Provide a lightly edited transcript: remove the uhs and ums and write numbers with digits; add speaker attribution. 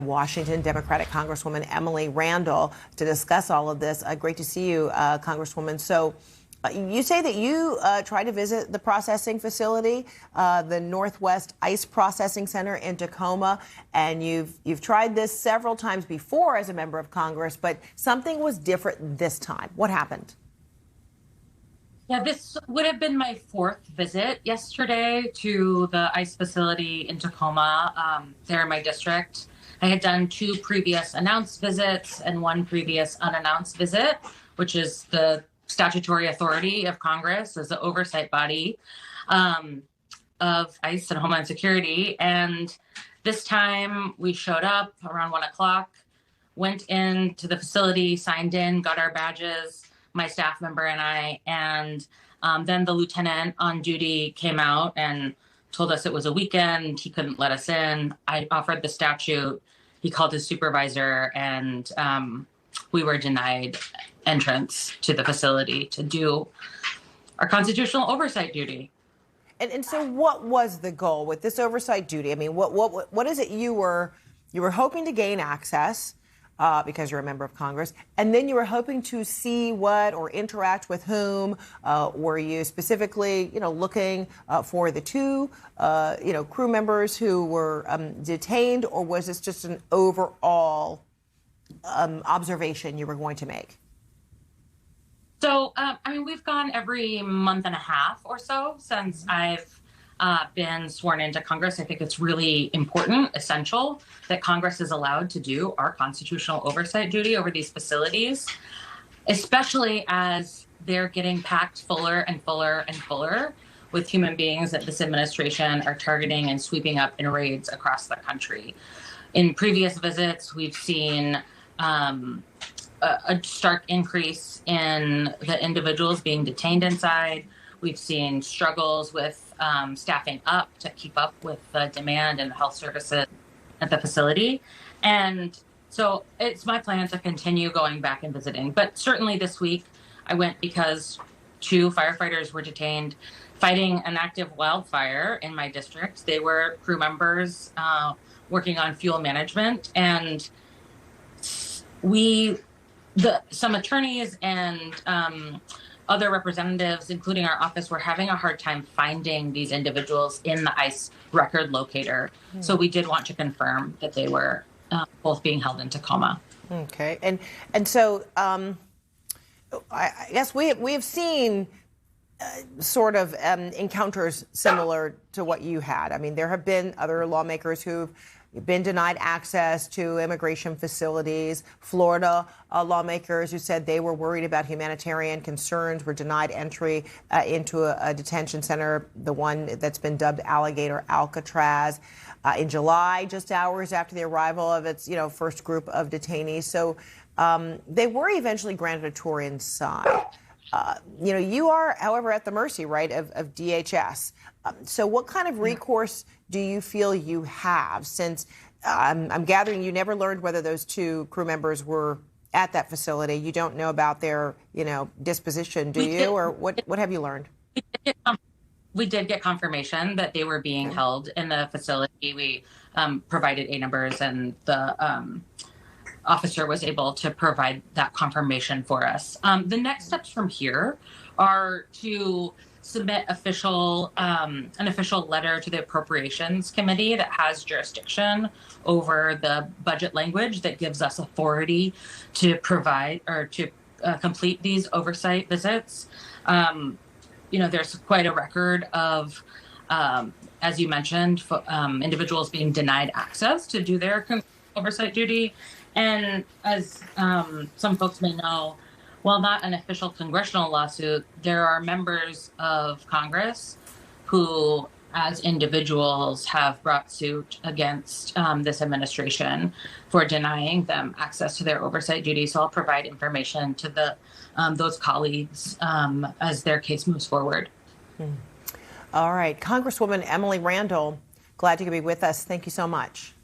Speaker 1: Washington Democratic Congresswoman Emily Randall to discuss all of this. Great to see you, Congresswoman. So you say that you tried to visit the processing facility, the Northwest Ice Processing Center in Tacoma, and you've tried this several times before as a member of Congress, but something was different this time. What happened?
Speaker 2: Yeah, this would have been my fourth visit yesterday to the ICE facility in Tacoma, there in my district. I had done 2 previous announced visits and 1 previous unannounced visit, which is the statutory authority of Congress as the oversight body of ICE and Homeland Security. And this time we showed up around 1 o'clock, went into the facility, signed in, got our badges, my staff member and I, and then the lieutenant on duty came out and told us it was a weekend. He couldn't let us in. I offered the statute. He called his supervisor, and we were denied entrance to the facility to do our constitutional oversight duty.
Speaker 1: And so what was the goal with this oversight duty? I mean, what is it you were hoping to gain access because you're a member of Congress, and then you were hoping to see what or interact with whom? Were you specifically, looking for the 2, crew members who were detained, or was this just an overall observation you were going to make?
Speaker 2: So, we've gone every month and a half or so since I've been sworn into Congress. I think it's really important, essential, that Congress is allowed to do our constitutional oversight duty over these facilities, especially as they're getting packed fuller and fuller and fuller with human beings that this administration are targeting and sweeping up in raids across the country. In previous visits, we've seen a stark increase in the individuals being detained inside. We've seen struggles with staffing up to keep up with the demand and the health services at the facility. And so it's my plan to continue going back and visiting. But certainly this week I went because 2 firefighters were detained fighting an active wildfire in my district. They were crew members working on fuel management. And some attorneys and other representatives, including our office, were having a hard time finding these individuals in the ICE record locator. So we did want to confirm that they were both being held in Tacoma.
Speaker 1: Okay, and so I guess we have seen sort of encounters similar to what you had. I mean, there have been other lawmakers who've been denied access to immigration facilities. Florida lawmakers who said they were worried about humanitarian concerns were denied entry into a detention center, the one that's been dubbed Alligator Alcatraz, in July, just hours after the arrival of its first group of detainees. So they were eventually granted a tour inside. You are, however, at the mercy, right, of DHS. So what kind of recourse do you feel you have, since I'm gathering you never learned whether those 2 crew members were at that facility? You don't know about their, disposition, do you? Or what have you learned?
Speaker 2: We did get confirmation that they were being held in the facility. We provided A numbers, and the officer was able to provide that confirmation for us. The next steps from here are to submit an official letter to the Appropriations Committee that has jurisdiction over the budget language that gives us authority to provide or to complete these oversight visits. There's quite a record of, as you mentioned, individuals being denied access to do their oversight duty. And as some folks may know, while not an official congressional lawsuit, there are members of Congress who, as individuals, have brought suit against this administration for denying them access to their oversight duty. So I'll provide information to those colleagues as their case moves forward.
Speaker 1: All right. Congresswoman Emily Randall, glad you could be with us. Thank you so much.